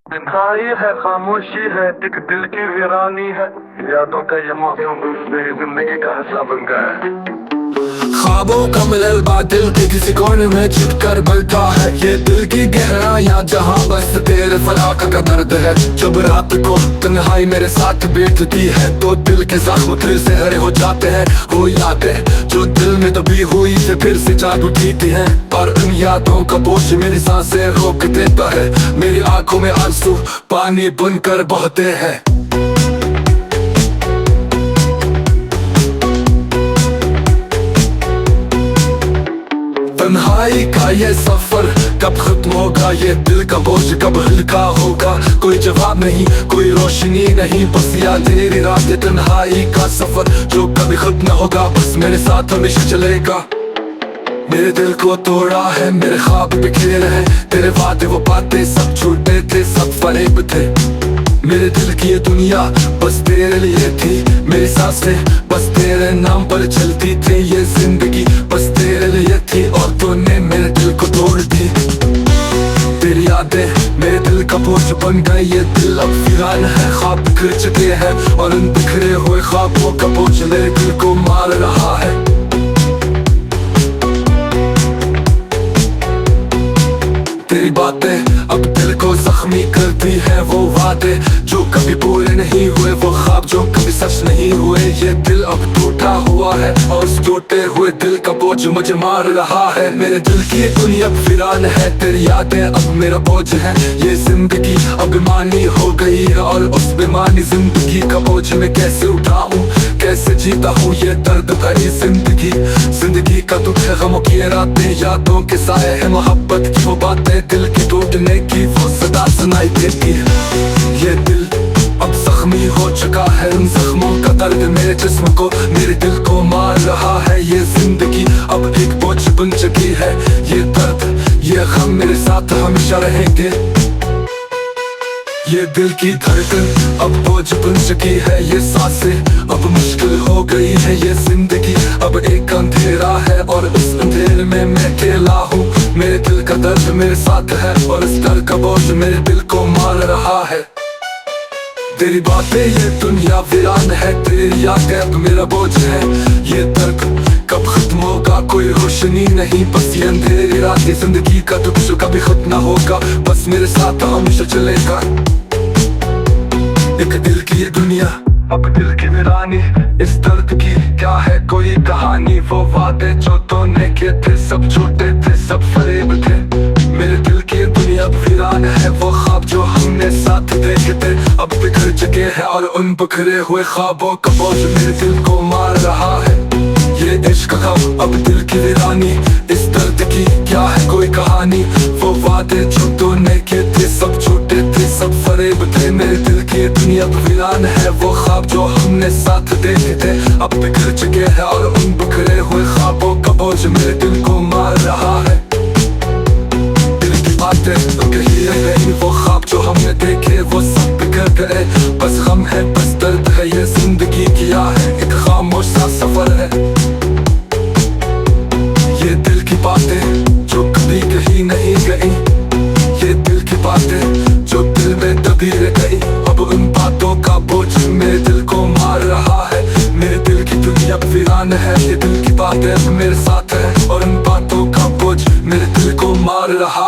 तन्हाई है, खामोशी है, एक दिल की वीरानी है। यादों का ये मौसम मेरी जिंदगी का हिस्सा बन गया है। ख्वाबों का मिलल बादल के किसी कोने में छिप कर बलता है। ये दिल की गहराइयाँ जहाँ बस तेरे फराक का दर्द है। जब रात को तन्हाई मेरे साथ बैठती है तो दिल के जख्म फिर से हरे हो जाते हैं। वो यादें जो दिल में दबी हुई से फिर से जाग उठती हैं, और उन यादों का बोझ मेरी सांसें रोक देता है। मेरी आंखों में आंसू पानी बनकर बहते हैं। तन्हाई का ये सफर कब खत्म होगा, ये दिल का बोझ कब हल्का होगा। कोई जवाब नहीं, कोई रोशनी नहीं, बस यादें रातें। तन्हाई का सफर जो कभी खत्म न होगा, बस मेरे साथ हमेशा चलेगा। मेरे दिल को तोड़ा है, मेरे ख्वाब बिखेरे हैं। तेरे वादे वो बातें सब झूठे थे, सब फरेब थे। मेरे दिल की ये दुनिया बस तेरे लिए थी। मेरी सांसें बस तेरे नाम पर चलती थी। ये जिंदगी बस तेरे लिए थी और तूने मेरे दिल को तोड़ दी। तेरी यादें मेरे दिल का बोझ बन गई। ये दिल अब वीरान है, ख्वाब बिखर चुके हैं, और उन बिखरे हुए ख्वाबों का बोझ मेरे दिल को मार रहा है। तेरी बातें अब दिल को जख्मी करती है। वो वादे जो कभी पूरे नहीं हुए, वो ख्वाब जो कभी सच नहीं हुए। ये दिल अब टूटा हुआ है, और उस टूटे हुए दिल का बोझ मुझे मार रहा है। मेरे दिल की दुनिया वीरान है, तेरी यादें अब मेरा बोझ है। ये जिंदगी अब बेमानी हो गई है, और उस बेमानी जिंदगी का बोझ मैं कैसे उठाऊं, कैसे जीता हूँ ये दर्द भरी जिंदगी। जिंदगी का दुख है, गमों की रातें, यादों के साए है, मोहब्बत की वो बातें, दिल की टूटने की वो सदा सुनाई देती है। ये दिल अब जख्मी हो चुका है, उन जख्मों का दर्द मेरे जिस्म को, मेरे दिल को मार रहा है। ये जिंदगी अब एक बोझ बन चुकी है। ये दर्द ये गम मेरे साथ हमेशा रहेंगे। ये दिल की धड़कन अब बोझ बन चुकी है। ये सांसें अब मुश्किल हो गई है। ये जिंदगी अब एक अंधेरा है, और उस अंधेरे में मैं अकेला हूँ। मेरे दिल का दर्द मेरे साथ है, और इस दर्द का बोझ मेरे दिल को मार रहा है। तेरी बातें ये दुनिया वीरान है, तेरी यादें अब मेरा बोझ है। ये दर्द कब खत्म होगा, कोई रोशनी नहीं, बस ये अंधेरी रातें। जिंदगी का दुख जो कभी खत्म ना होगा, बस मेरे साथ हमेशा चलेगा। एक दिल की ये दुनिया अब दिल की वीरानी, इस दर्द की क्या है कोई कहानी। वो वादे जो तूने किए थे सब झूठे थे, सब फरेब थे। मेरे दिल की ये दुनिया वीरान है, वो ख्वाब जो हमने साथ देखे थे अब बिखर चुके हैं, और उन बिखरे हुए ख्वाबों का बोझ मेरे दिल को मार रहा है। ये इश्क का अब दिल की वीरानी, इस दर्द की क्या है कोई कहानी। वो वादे जो तूने किए थे सब झूठे थे, सब फरेब थे। मेरे दिल की दुनिया वीरान है, वो ख्वाब जो हमने साथ देखे थे अब बिखर चुके हैं, और उन बिखरे हुए ख्वाबों का बोझ मेरे दिल को मार रहा है। दिल की बातें तो कही नहीं, वो ख्वाब जो हमने देखे वो सब बिखर गए। बस गम है, बस दर्द है, ये जिंदगी क्या है, एक खामोश सा सफर है। ये दिल की बातें जो कभी कही नहीं गई, ये दिल की बातें जो दिल में दबी रह गई। अब उन बातों का बोझ मेरे दिल को मार रहा है। मेरे दिल की दुनिया वीरान है, ये दिल की बातें मेरे साथ है, और उन बातों का बोझ मेरे दिल को मार रहा